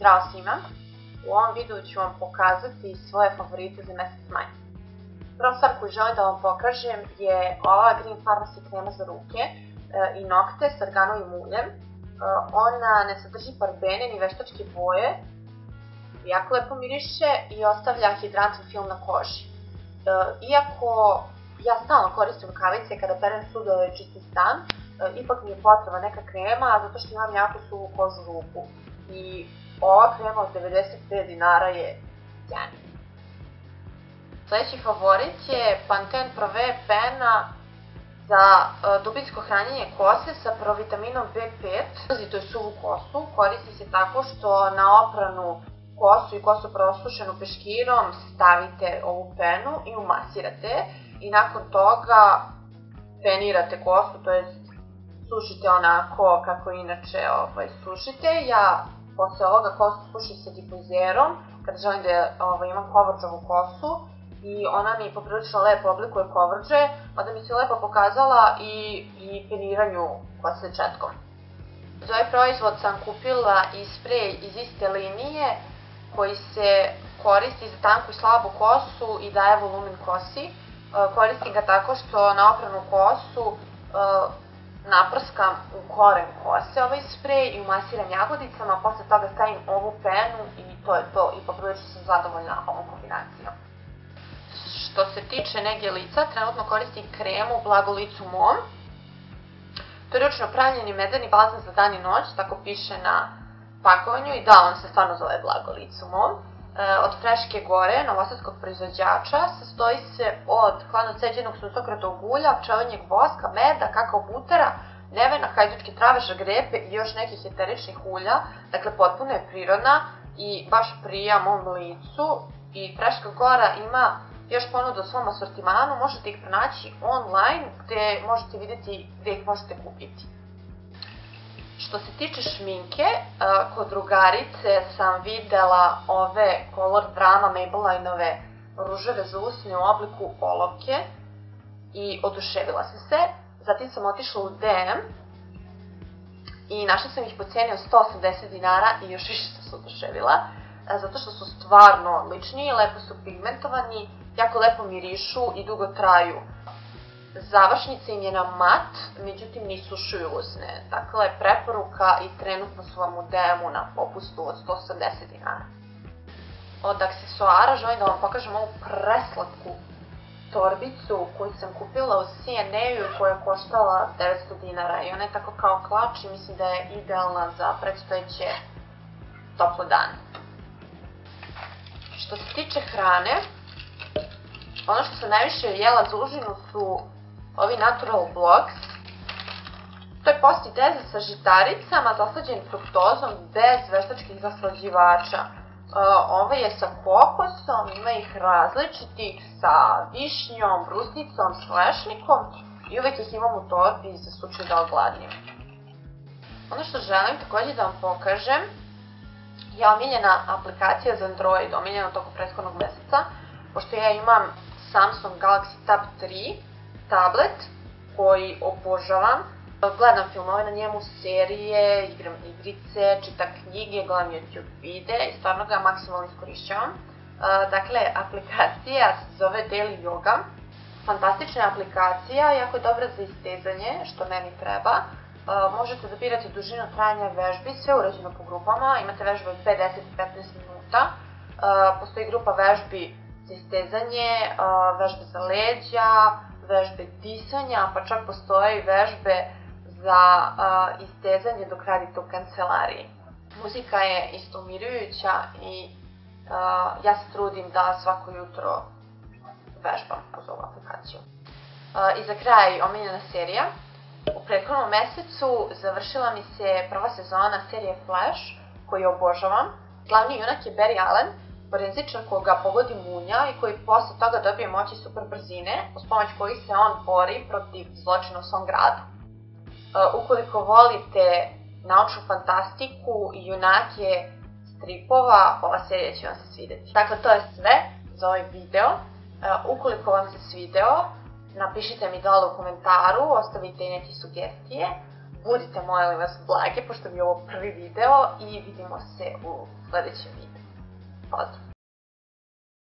Zdravo svima! U ovom videu ću vam pokazati svoje favorite za mesec maj. Prva stvar koju želim da vam pokažem je ova Green Pharmacy krema za ruke i nokte s arganovim uljem. Ona ne sadrži parabene ni veštačke boje, jako lepo miriše i ostavlja hidrantan film na koži. Iako ja stalno koristim rukavice kada perem sudove i čistim stan, ipak mi je potrebna neka krema zato što imam jako suvu kožu ruku. I ova krema od 95 dinara je sjajna. Sljedeći favorit je Pantene Prove pena za dubinsko hranjenje kose sa provitaminom B5. To je suvu kosu, koristi se tako što na opranu kosu i kosu prosušenu peškirom stavite ovu penu i umasirate i nakon toga penirate kosu, to jest sušite onako kako inače sušite. Ja posle ovoga kosu sušim sa difuzerom kada želim da imam kovrđavu kosu i ona mi poprilično lepo oblikuje kovrđe, mada mi se lepo pokazala i peniranju kose četkom. Za ovaj proizvod sam kupila i sprej iz iste linije koji se koristi za tanku i slabu kosu i daje volumen kosi. Koristim ga tako što na opranu kosu naprskam u koren kose ovaj sprej i umasiram jagodicama, posle toga stavim ovu penu i to je to i poprilično sam zadovoljna ovom kombinacijom. Što se tiče nege lica, trenutno koristim kremu Blago licu mom. To je ručno pravljeni medeni balzam za dan i noć, tako piše na pakovanju i da, on se stvarno zove Blago licu mom. Od Freške Gore, novosadskog proizvođača, sastoji se od hladno ceđenog suncokretog ulja, pčelinjeg voska, meda, kakao butera, nevena, hajdučke trave, šagrepe i još nekih eteričnih ulja. Dakle, potpuno je prirodna i baš prija mom licu. I Freška Gora ima još ponudu u svom asortimanu, možete ih pronaći online gde možete vidjeti gde ih možete kupiti. Što se tiče šminke, kod drugarice sam videla ove Color Drama Maybelline-ove ruževe za usne u obliku olovke i oduševila sam se. Zatim sam otišla u DM i našla sam ih po ceni od 180 dinara i još više sam se oduševila, zato što su stvarno odlični, lepo su pigmentovani, jako lepo mirišu i dugo traju. Završnica im je na mat, međutim ne isušuju usne. Dakle, preporuka i trenutno su vam u DM-u na popustu od 180 dinara. Od aksesuara želim da vam pokažem ovu preslatku torbicu koju sam kupila u C&A-u koja je koštala 900 dinara i ona je tako kao klač i mislim da je idealna za predstojeće tople dane. Što se tiče hrane, ono što sam najviše jela za užinu su ovi Natural Bloks. To je posti dezert sa žitaricama, zaslađen fruktozom, bez veštačkih zaslađivača. Ovaj je sa kokosom, ima ih različitih sa višnjom, brusnicom, s lešnikom i uvek ih imam u torbi za slučaj da ogladnim. Ono što želim također da vam pokažem je omiljena aplikacija za Android, omiljena toko prethodnog meseca, pošto ja imam Samsung Galaxy Tab 3 tablet koji obožavam. Gledam filmove na njemu, serije, igram igrice, čitam knjige, gledam YouTube videe i stvarno ga maksimalno iskorišćavam. Dakle, aplikacija se zove Daily Yoga. Fantastična je aplikacija, jako je dobra za istezanje, što meni treba. Možete da birate dužinu trajanja vežbi, sve urađeno po grupama, imate vežbe od 5, 10 i 15 minuta. Postoji grupa vežbi za istezanje, vežbe za leđa, vežbe disanja, pa čak postoje i vežbe za istezanje dok radite u kancelariji. Muzika je isto umirujuća i ja se trudim da svako jutro vežbam uz ovu aplikaciju. I za kraj omiljena serija. U prethodnom mesecu završila mi se prva sezona serije Flash, koju obožavam. Glavni junak je Barry Allen, forenzičar koga pogodi munja i koji posle toga dobije moći super brzine, uz pomoć kojih se on bori protiv zločina u svom gradu. Ukoliko volite naučnu fantastiku i junake stripova, ova serija će vam se svideti. Dakle, to je sve za ovaj video. Ukoliko vam se svideo, napišite mi dole u komentaru, ostavite i neke sugestije. budite molim vas blage, pošto mi je ovo prvi video i vidimo se u sledećem videu. Pozdrav!